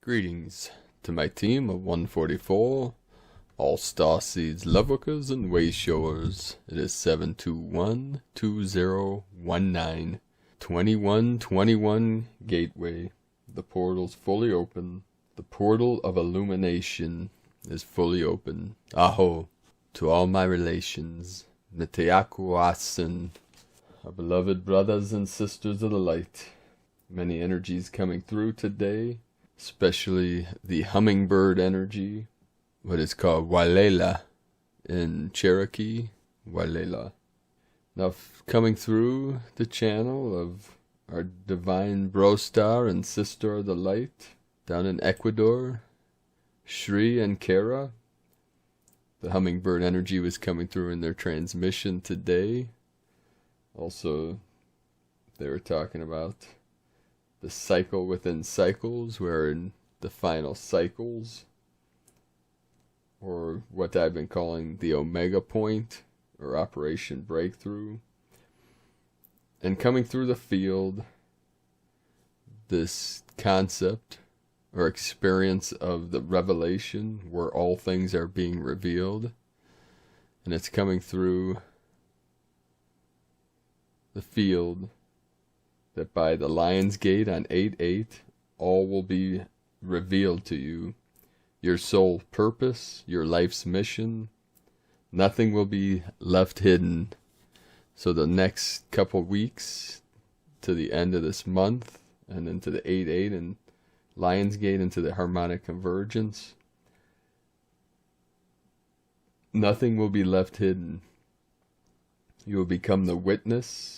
Greetings to my team of 144, all Starseeds, Lightworkers, and Wayshowers. It is 721-2019, 2121 Gateway. The portal's fully open. The portal of illumination is fully open. Aho, to all my relations, Niteyaku Asin, our beloved brothers and sisters of the light. Many energies coming through today, especially the Hummingbird Energy, what is called Walela in Cherokee, Walela. Now coming through the channel of our divine bro-star and sister of the light down in Ecuador, Shri and Kara. The Hummingbird Energy was coming through in their transmission today. Also, they were talking about the cycle within cycles. We're in the final cycles, or what I've been calling the Omega Point, or Operation Breakthrough. And coming through the field, this concept or experience of the revelation where all things are being revealed, and it's coming through the field that by the Lion's Gate on 8/8, all will be revealed to you. Your soul purpose, your life's mission, nothing will be left hidden. So the next couple weeks to the end of this month and into the 8/8 and Lion's Gate into the harmonic convergence, nothing will be left hidden. You will become the witness.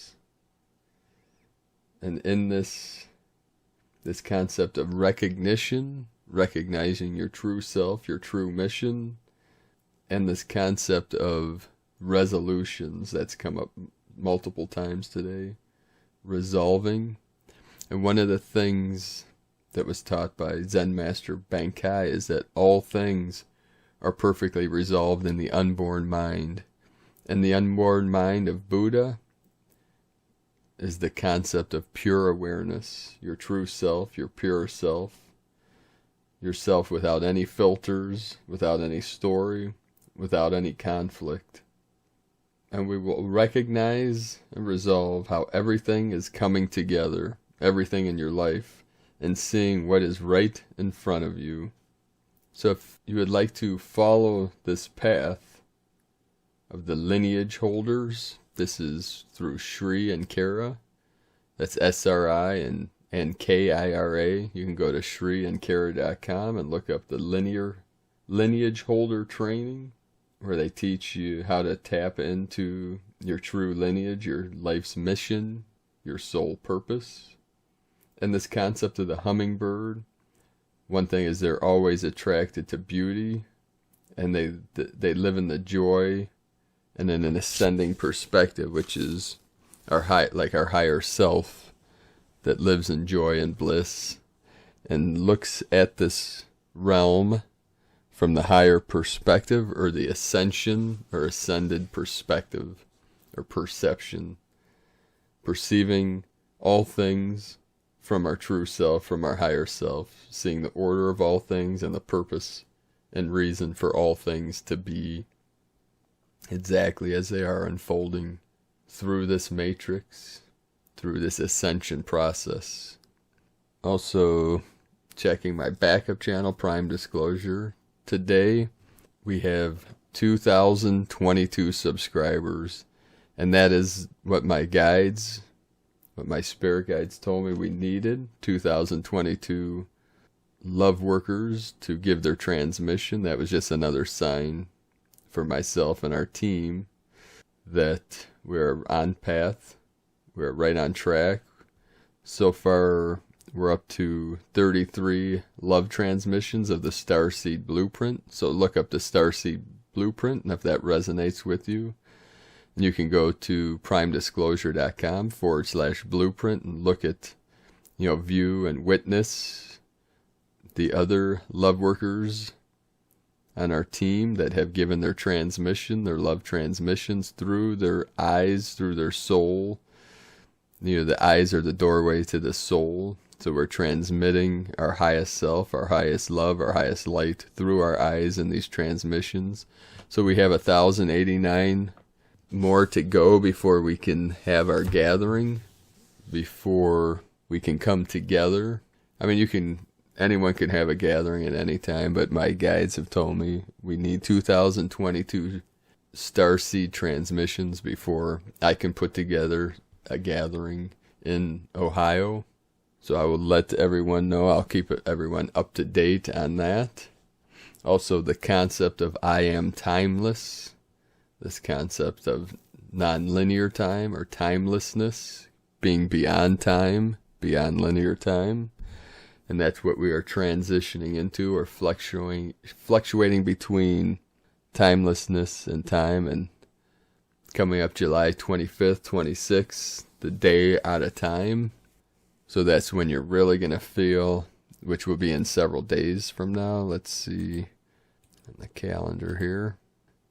And in this concept of recognition, recognizing your true self, your true mission, and this concept of resolutions that's come up multiple times today, resolving. And one of the things that was taught by Zen Master Bankai is that all things are perfectly resolved in the unborn mind. And the unborn mind of Buddha is the concept of pure awareness, your true self, your pure self, yourself without any filters, without any story, without any conflict. And we will recognize and resolve how everything is coming together, everything in your life, and seeing what is right in front of you. So if you would like to follow this path of the lineage holders, this is through Shri and Kara. That's SRI and KIRA. You can go to shriandkara.com and look up the lineage holder training, where they teach you how to tap into your true lineage, your life's mission, your soul purpose. And this concept of the hummingbird, one thing is they're always attracted to beauty, and they live in the joy and in an ascending perspective, which is our higher self that lives in joy and bliss and looks at this realm from the higher perspective, or the ascension or ascended perspective or perception, perceiving all things from our true self, from our higher self, seeing the order of all things and the purpose and reason for all things to be exactly as they are unfolding through this matrix, through this ascension process. Also, checking my backup channel, Prime Disclosure. Today, we have 2,022 subscribers, and that is what my spirit guides told me we needed. 2,022 love workers to give their transmission. That was just another sign for myself and our team that we're on path, we're right on track. So far, we're up to 33 love transmissions of the Starseed Blueprint. So look up the Starseed Blueprint, and if that resonates with you, you can go to primedisclosure.com/blueprint and look at, view and witness the other love workers on our team that have given their transmission, their love transmissions, through their eyes, through their soul. The eyes are the doorway to the soul, So we're transmitting our highest self, our highest love, our highest light through our eyes in these transmissions. So we have 1,089 more to go before we can have our gathering, before we can come together. I mean, anyone can have a gathering at any time, but my guides have told me we need 2022 Starseed transmissions before I can put together a gathering in Ohio. So I will let everyone know. I'll keep everyone up to date on that. Also, the concept of I am timeless. This concept of non-linear time or timelessness, being beyond time, beyond linear time. And that's what we are transitioning into, or fluctuating between timelessness and time. And coming up July 25th, 26th, the day out of time. So that's when you're really going to feel, which will be in several days from now. Let's see on the calendar here.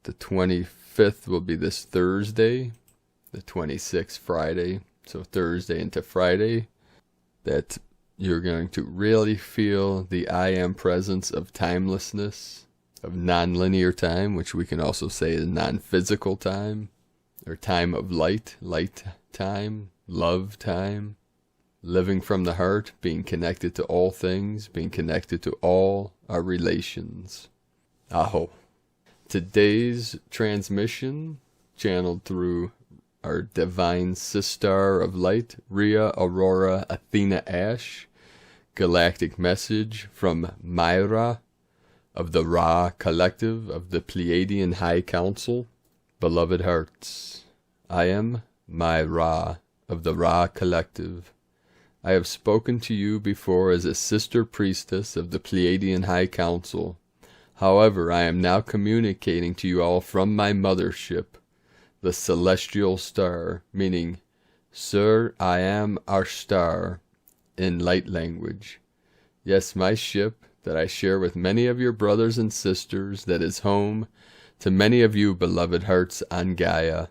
The 25th will be this Thursday, the 26th Friday. So Thursday into Friday, that you're going to really feel the I am presence of timelessness, of non-linear time, which we can also say is non-physical time, or time of light, light time, love time, living from the heart, being connected to all things, being connected to all our relations. Aho. Today's transmission, channeled through our divine sister of light, Rhea Aurora Athena Ash, Galactic Message from Mira of the Ra Collective of the Pleiadian High Council. Beloved hearts, I am Mira of the Ra Collective. I have spoken to you before as a sister priestess of the Pleiadian High Council. However, I am now communicating to you all from my mothership, the Celestial Star, meaning Sir, I am Ashtar in light language. Yes, my ship that I share with many of your brothers and sisters, that is home to many of you beloved hearts on Gaia.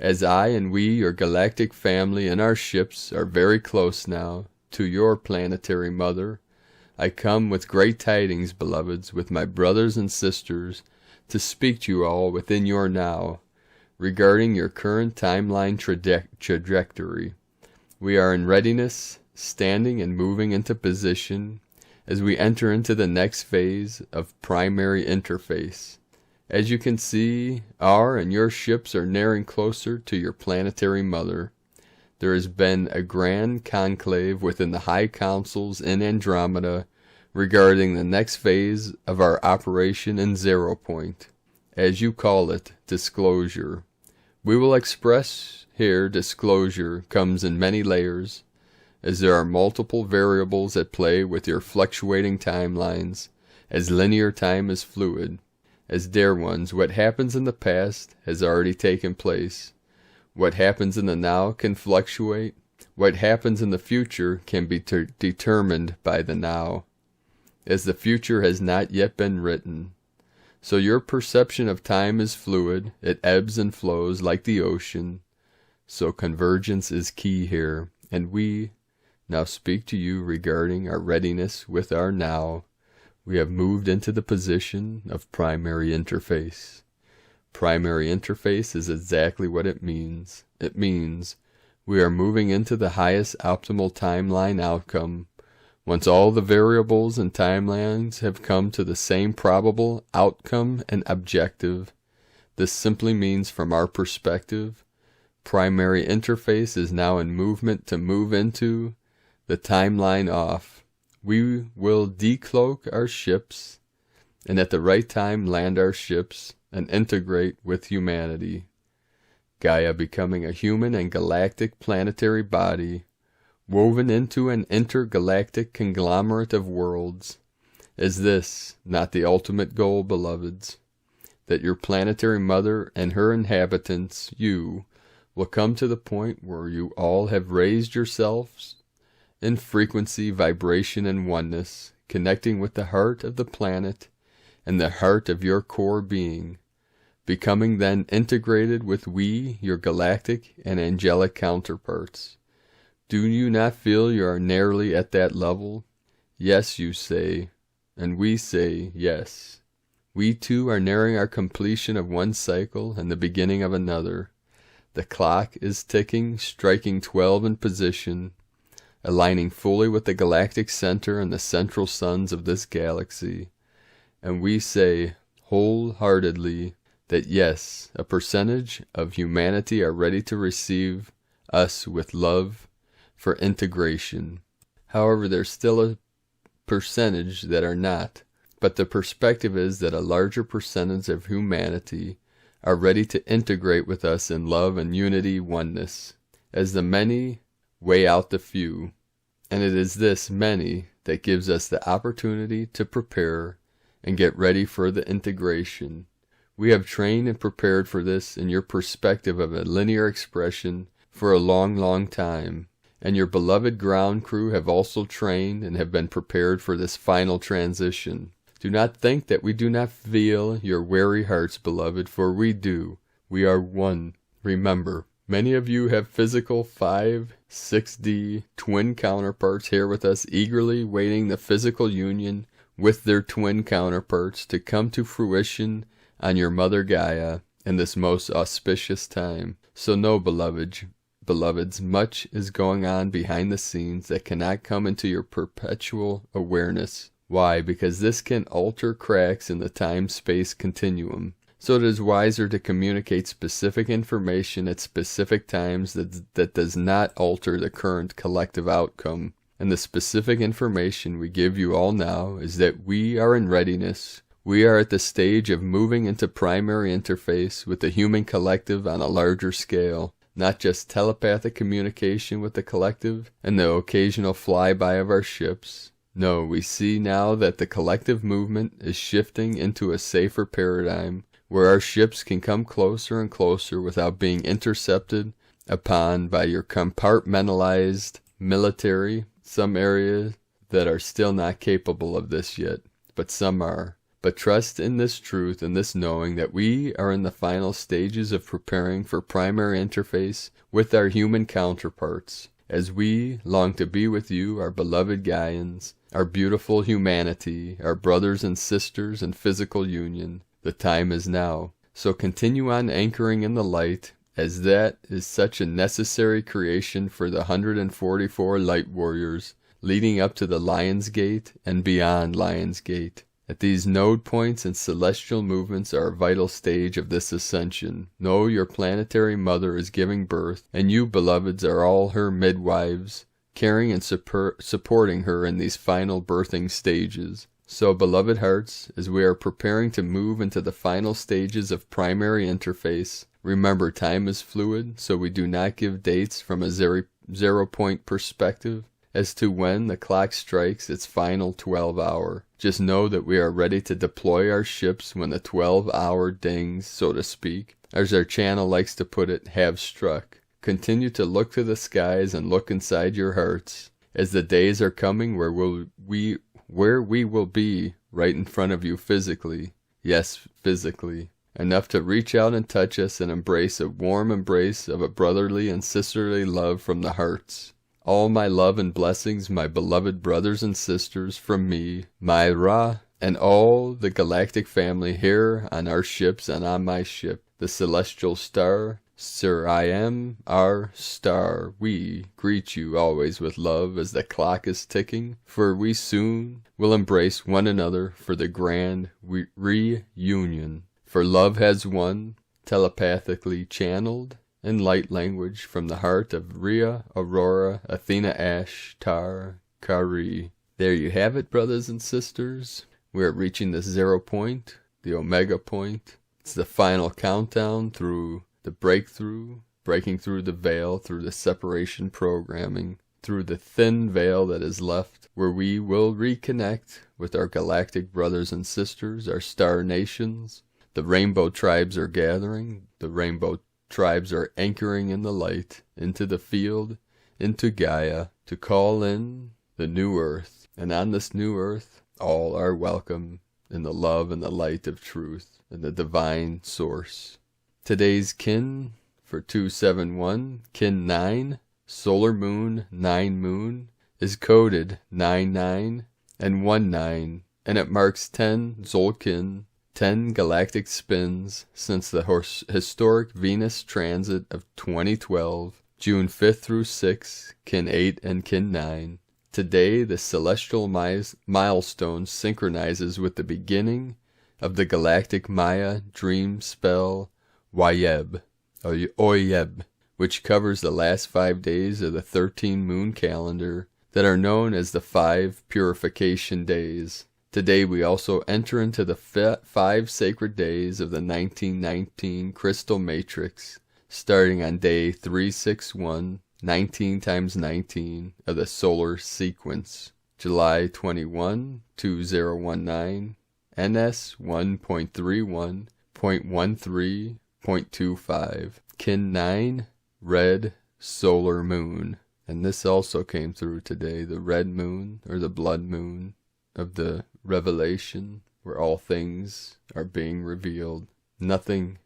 As I and we, your galactic family, and our ships are very close now to your planetary mother, I come with great tidings, beloveds, with my brothers and sisters, to speak to you all within your now, regarding your current timeline trajectory. We are in readiness, standing and moving into position, as we enter into the next phase of primary interface. As you can see, our and your ships are nearing closer to your planetary mother. There has been a grand conclave within the high councils in Andromeda regarding the next phase of our operation in 0 Point, as you call it, disclosure. We will express here disclosure comes in many layers, as there are multiple variables at play with your fluctuating timelines, as linear time is fluid. As dear ones, what happens in the past has already taken place. What happens in the now can fluctuate. What happens in the future can be determined by the now, as the future has not yet been written. So your perception of time is fluid. It ebbs and flows like the ocean. So convergence is key here, and we now speak to you regarding our readiness with our now. We have moved into the position of primary interface. Primary interface is exactly what it means. It means we are moving into the highest optimal timeline outcome. Once all the variables and timelines have come to the same probable outcome and objective, this simply means from our perspective, primary interface is now in movement to move into the timeline off. We will decloak our ships, and at the right time land our ships and integrate with humanity. Gaia becoming a human and galactic planetary body, woven into an intergalactic conglomerate of worlds. Is this not the ultimate goal, beloveds? That your planetary mother and her inhabitants, you, will come to the point where you all have raised yourselves in frequency, vibration, and oneness, connecting with the heart of the planet and the heart of your core being, becoming then integrated with we, your galactic and angelic counterparts. Do you not feel you are nearly at that level? Yes, you say, and we say yes. We too are nearing our completion of one cycle and the beginning of another. The clock is ticking, striking 12 in position, aligning fully with the galactic center and the central suns of this galaxy. And we say wholeheartedly that yes, a percentage of humanity are ready to receive us with love for integration. However, there's still a percentage that are not, but the perspective is that a larger percentage of humanity are ready to integrate with us in love and unity oneness, as the many weigh out the few, and it is this many that gives us the opportunity to prepare and get ready for the integration. We have trained and prepared for this in your perspective of a linear expression for a long, long time, and your beloved ground crew have also trained and have been prepared for this final transition. Do not think that we do not feel your weary hearts, beloved, for we do. We are one. Remember, many of you have physical 5, 6D twin counterparts here with us, eagerly waiting the physical union with their twin counterparts to come to fruition on your mother Gaia in this most auspicious time. So know, beloveds, much is going on behind the scenes that cannot come into your perpetual awareness. Why? Because this can alter cracks in the time-space continuum. So it is wiser to communicate specific information at specific times that does not alter the current collective outcome. And the specific information we give you all now is that we are in readiness. We are at the stage of moving into primary interface with the human collective on a larger scale. Not just telepathic communication with the collective and the occasional flyby of our ships. No, we see now that the collective movement is shifting into a safer paradigm where our ships can come closer and closer without being intercepted upon by your compartmentalized military. Some areas that are still not capable of this yet, but some are. But trust in this truth and this knowing that we are in the final stages of preparing for primary interface with our human counterparts, as we long to be with you, our beloved Gaians, our beautiful humanity, our brothers and sisters in physical union. The time is now. So continue on anchoring in the light, as that is such a necessary creation for the 144 light warriors, leading up to the Lion's Gate and beyond Lion's Gate. At these node points and celestial movements are a vital stage of this ascension. Know your planetary mother is giving birth, and you, beloveds, are all her midwives, caring and supporting her in these final birthing stages. So, beloved hearts, as we are preparing to move into the final stages of primary interface, remember time is fluid, so we do not give dates from a zero-point perspective as to when the clock strikes its final 12-hour. Just know that we are ready to deploy our ships when the 12-hour dings, so to speak, as our channel likes to put it, have struck. Continue to look to the skies and look inside your hearts, as the days are coming where we will be right in front of you physically. Yes, physically. Enough to reach out and touch us and embrace a warm embrace of a brotherly and sisterly love from the hearts. All my love and blessings, my beloved brothers and sisters, from me, Mira, and all the galactic family here on our ships and on my ship, the Celestial Star. Sir, I am our star. We greet you always with love as the clock is ticking, for we soon will embrace one another for the grand reunion. For love has won, telepathically channeled, in light language from the heart of Rhea, Aurora, Athena, Ashtar, Kari. There you have it, brothers and sisters. We are reaching the 0 point, the Omega point. It's the final countdown through the breakthrough, breaking through the veil, through the separation programming, through the thin veil that is left, where we will reconnect with our galactic brothers and sisters, our star nations. The rainbow tribes are gathering, the rainbow tribes are anchoring in the light, into the field, into Gaia, to call in the new earth. And on this new earth, all are welcome in the love and the light of truth and the divine source. Today's kin for 271, kin 9, solar moon 9 moon is coded 99 and 19, and it marks 10 Zolkin, 10 galactic spins since the historic Venus transit of 2012, June 5th through 6th, kin 8 and kin 9. Today, the celestial milestone synchronizes with the beginning of the galactic Maya dream spell Oyeb, which covers the last 5 days of the 13 moon calendar that are known as the 5 purification days. Today we also enter into the 5 sacred days of the 1919 crystal matrix, starting on day 361, 19 times 19 of the solar sequence, July 21, 2019, NS 1.31.13.25, kin 9, red solar moon. And this also came through today, the red moon, or the blood moon of the revelation, where all things are being revealed. Nothing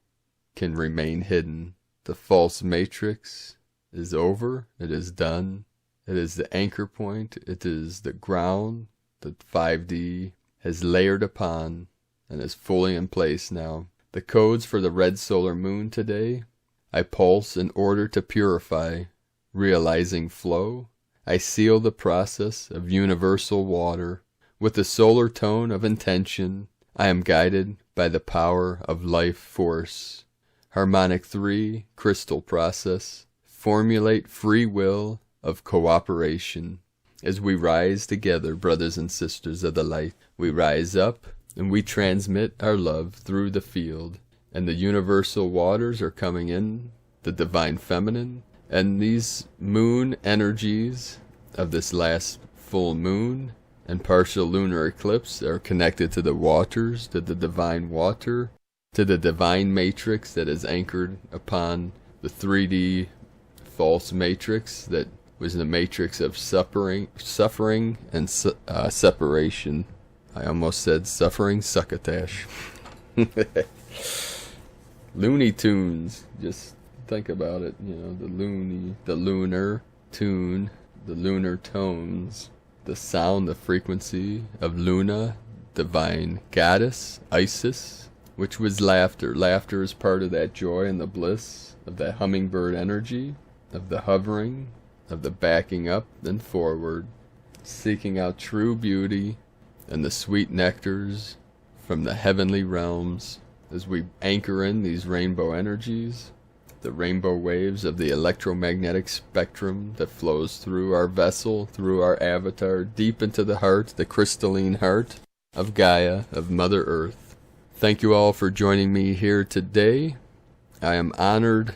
can remain hidden. The false matrix is over. It is done. It is the anchor point. It is the ground that 5D has layered upon and is fully in place now. The codes for the red solar moon today: I pulse in order to purify, realizing flow. I seal the process of universal water. With the solar tone of intention, I am guided by the power of life force. Harmonic 3, crystal process. Formulate free will of cooperation. As we rise together, brothers and sisters of the light, we rise up and we transmit our love through the field. And the universal waters are coming in, the divine feminine. And these moon energies of this last full moon and partial lunar eclipse are connected to the waters, to the divine water, to the divine matrix that is anchored upon the 3D false matrix that was the matrix of suffering and separation. I almost said suffering succotash. Looney Tunes, just think about it, you know, the lunar tune, the lunar tones, the sound, the frequency of Luna, divine goddess, Isis, which was laughter. Laughter is part of that joy and the bliss of that hummingbird energy, of the hovering, of the backing up and forward, seeking out true beauty and the sweet nectars from the heavenly realms as we anchor in these rainbow energies, the rainbow waves of the electromagnetic spectrum that flows through our vessel, through our avatar, deep into the heart, the crystalline heart of Gaia, of Mother Earth. Thank you all for joining me here today. I am honored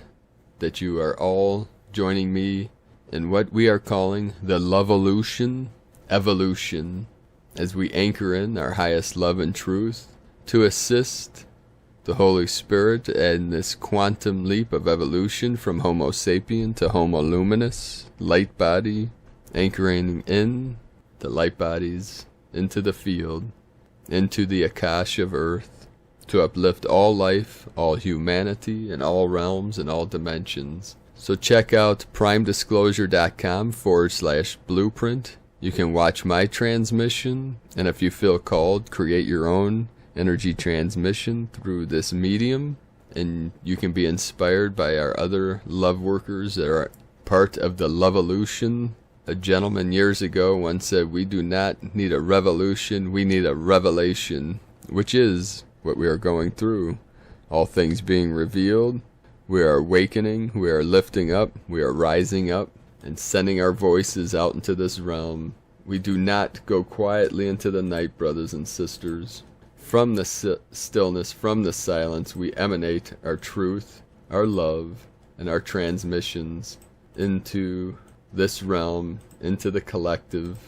that you are all joining me in what we are calling the Loveolution evolution, as we anchor in our highest love and truth to assist the Holy Spirit in this quantum leap of evolution from Homo sapien to Homo luminous, light body, anchoring in the light bodies into the field, into the Akash of Earth, to uplift all life, all humanity, in all realms and all dimensions. So check out primedisclosure.com/blueprint. You can watch my transmission, and if you feel called, create your own energy transmission through this medium, and you can be inspired by our other love workers that are part of the Loveolution. A gentleman years ago once said, we do not need a revolution, we need a revelation, which is what we are going through. All things being revealed, we are awakening, we are lifting up, we are rising up and sending our voices out into this realm. We do not go quietly into the night, brothers and sisters. From the stillness, from the silence, we emanate our truth, our love, and our transmissions into this realm, into the collective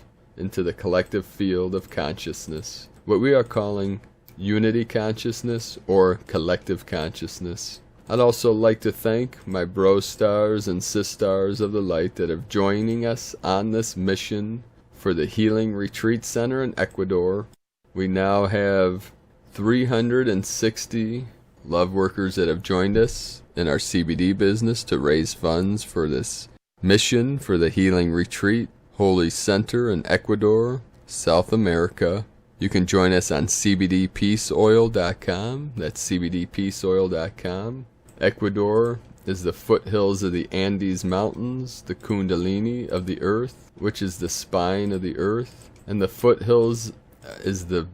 field of consciousness. What we are calling unity consciousness or collective consciousness. I'd also like to thank my bro stars and sis stars of the light that are joining us on this mission for the Healing Retreat Center in Ecuador. We now have 360 love workers that have joined us in our CBD business to raise funds for this mission for the Healing Retreat, Holy Center in Ecuador, South America. You can join us on cbdpeaceoil.com. That's cbdpeaceoil.com. Ecuador is the foothills of the Andes Mountains, the Kundalini of the earth, which is the spine of the earth. And the foothills is the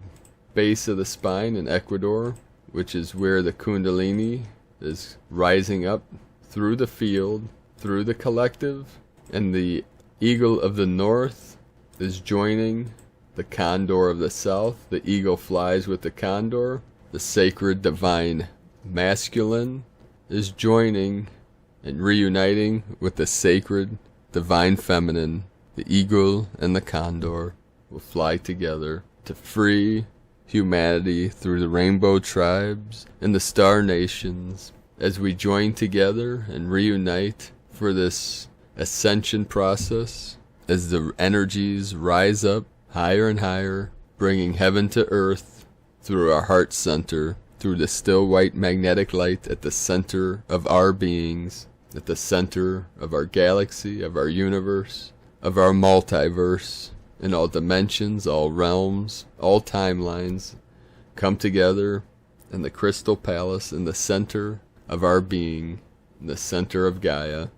base of the spine in Ecuador, which is where the Kundalini is rising up through the field, through the collective. And the eagle of the north is joining the condor of the south. The eagle flies with the condor. The sacred divine masculine is joining and reuniting with the sacred divine feminine. The eagle and the condor will fly together to free humanity through the rainbow tribes and the star nations as we join together and reunite for this ascension process as the energies rise up higher and higher, bringing heaven to earth through our heart center, through the still white magnetic light at the center of our beings, at the center of our galaxy, of our universe, of our multiverse, in all dimensions, all realms, all timelines, come together in the crystal palace in the center of our being, in the center of Gaia.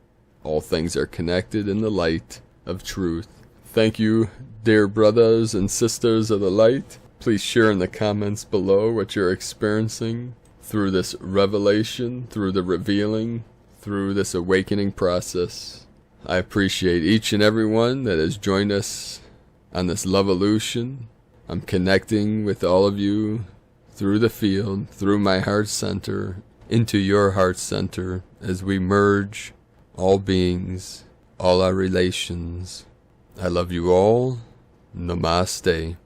All things are connected in the light of truth. Thank you, dear brothers and sisters of the light. Please share in the comments below what you're experiencing through this revelation, through the revealing, through this awakening process. I appreciate each and every one that has joined us on this Loveolution. I'm connecting with all of you through the field, through my heart center, into your heart center, as we merge all beings, all our relations. I love you all. Namaste.